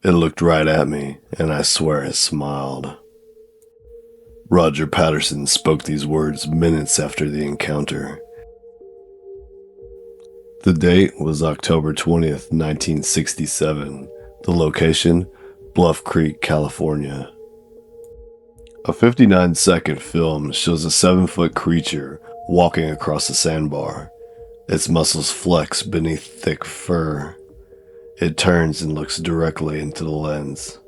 It looked right at me, and I swear it smiled. Roger Patterson spoke these words minutes after the encounter. The date was October 20th, 1967. The location, Bluff Creek, California. A 59-second film shows a 7-foot creature walking across a sandbar. Its muscles flex beneath thick fur. It turns and looks directly into the lens.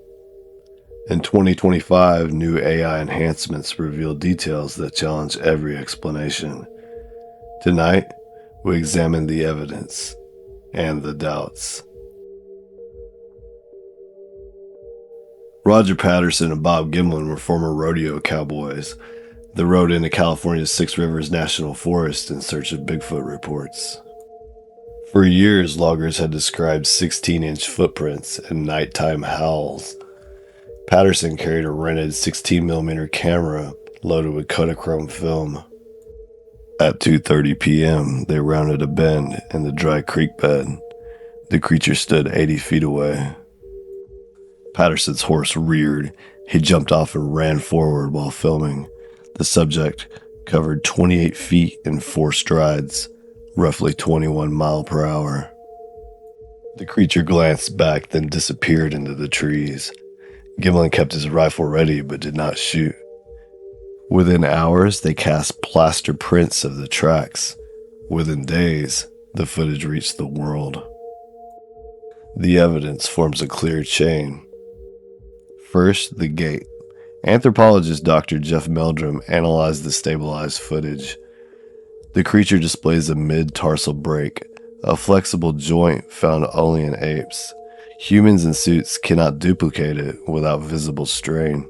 In 2025, new AI enhancements reveal details that challenge every explanation. Tonight, we examine the evidence and the doubts. Roger Patterson and Bob Gimlin were former rodeo cowboys that rode into California's Six Rivers National Forest in search of Bigfoot reports. For years, loggers had described 16-inch footprints and nighttime howls. Patterson carried a rented 16mm camera loaded with Kodachrome film. At 2:30 p.m., they rounded a bend in the dry creek bed. The creature stood 80 feet away. Patterson's horse reared. He jumped off and ran forward while filming. The subject covered 28 feet in 4 strides, roughly 21 miles per hour. The creature glanced back, then disappeared into the trees. Gimlin kept his rifle ready but did not shoot. Within hours, they cast plaster prints of the tracks. Within days, the footage reached the world. The evidence forms a clear chain. First, the gait. Anthropologist Dr. Jeff Meldrum analyzed the stabilized footage. The creature displays a mid-tarsal break, a flexible joint found only in apes. Humans in suits cannot duplicate it without visible strain.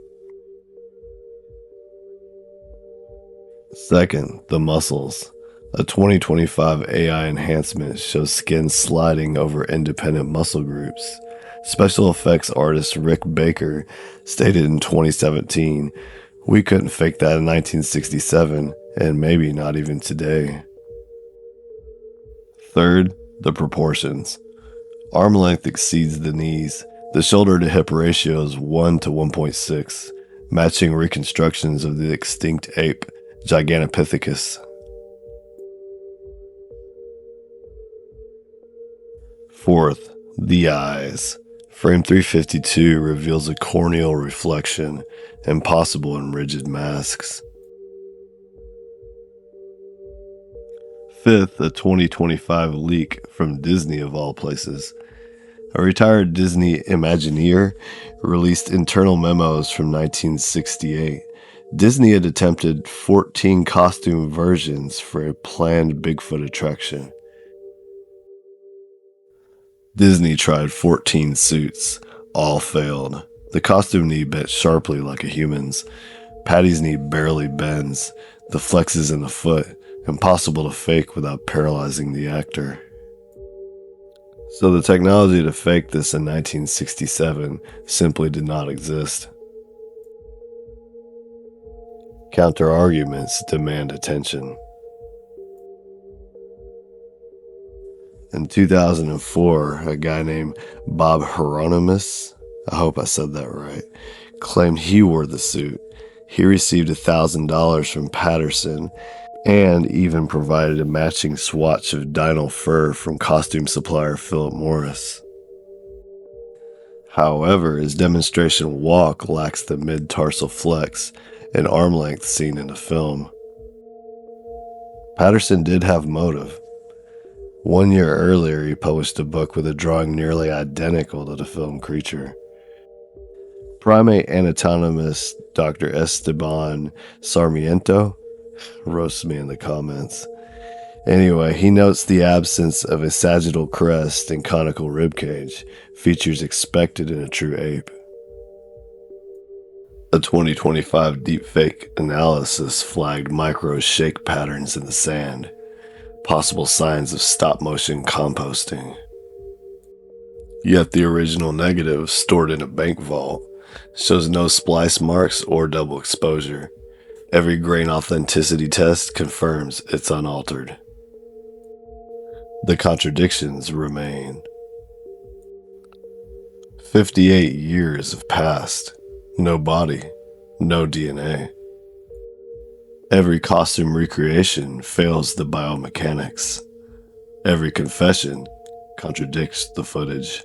Second, the muscles. A 2025 AI enhancement shows skin sliding over independent muscle groups. Special effects artist Rick Baker stated in 2017, "We couldn't fake that in 1967, and maybe not even today." Third, the proportions. Arm length exceeds the knees. The shoulder to hip ratio is 1 to 1.6, matching reconstructions of the extinct ape Gigantopithecus. Fourth, the eyes. Frame 352 reveals a corneal reflection, impossible in rigid masks. Fifth, a 2025 leak from Disney of all places. A retired Disney Imagineer released internal memos from 1968. Disney had attempted 14 costume versions for a planned Bigfoot attraction. Disney tried 14 suits. All failed. The costume knee bent sharply like a human's. Patty's knee barely bends. The flexes in the foot, impossible to fake without paralyzing the actor. So the technology to fake this in 1967 simply did not exist. Counter-arguments demand attention. In 2004, a guy named Bob Hieronymus, I hope I said that right, claimed he wore the suit. He received $1,000 from Patterson and even provided a matching swatch of dino fur from costume supplier Philip Morris. However, his demonstration walk lacks the mid-tarsal flex and arm length seen in the film. Patterson did have motive. 1 year earlier, he published a book with a drawing nearly identical to the film creature. Primate anatomist Dr. Esteban Sarmiento roasts me in the comments. Anyway, he notes the absence of a sagittal crest and conical ribcage, features expected in a true ape. A 2025 deepfake analysis flagged micro shake patterns in the sand, possible signs of stop-motion composting. Yet the original negative, stored in a bank vault, shows no splice marks or double exposure. Every grain authenticity test confirms it's unaltered. The contradictions remain. 58 years have passed. No body, no DNA. Every costume recreation fails the biomechanics. Every confession contradicts the footage.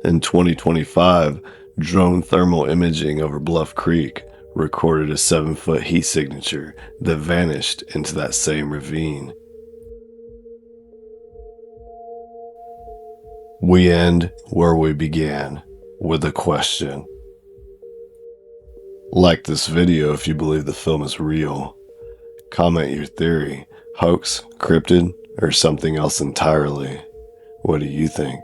In 2025, drone thermal imaging over Bluff Creek recorded a 7-foot heat signature that vanished into that same ravine. We end where we began, with a question. Like this video if you believe the film is real. Comment your theory, hoax, cryptid, or something else entirely. What do you think?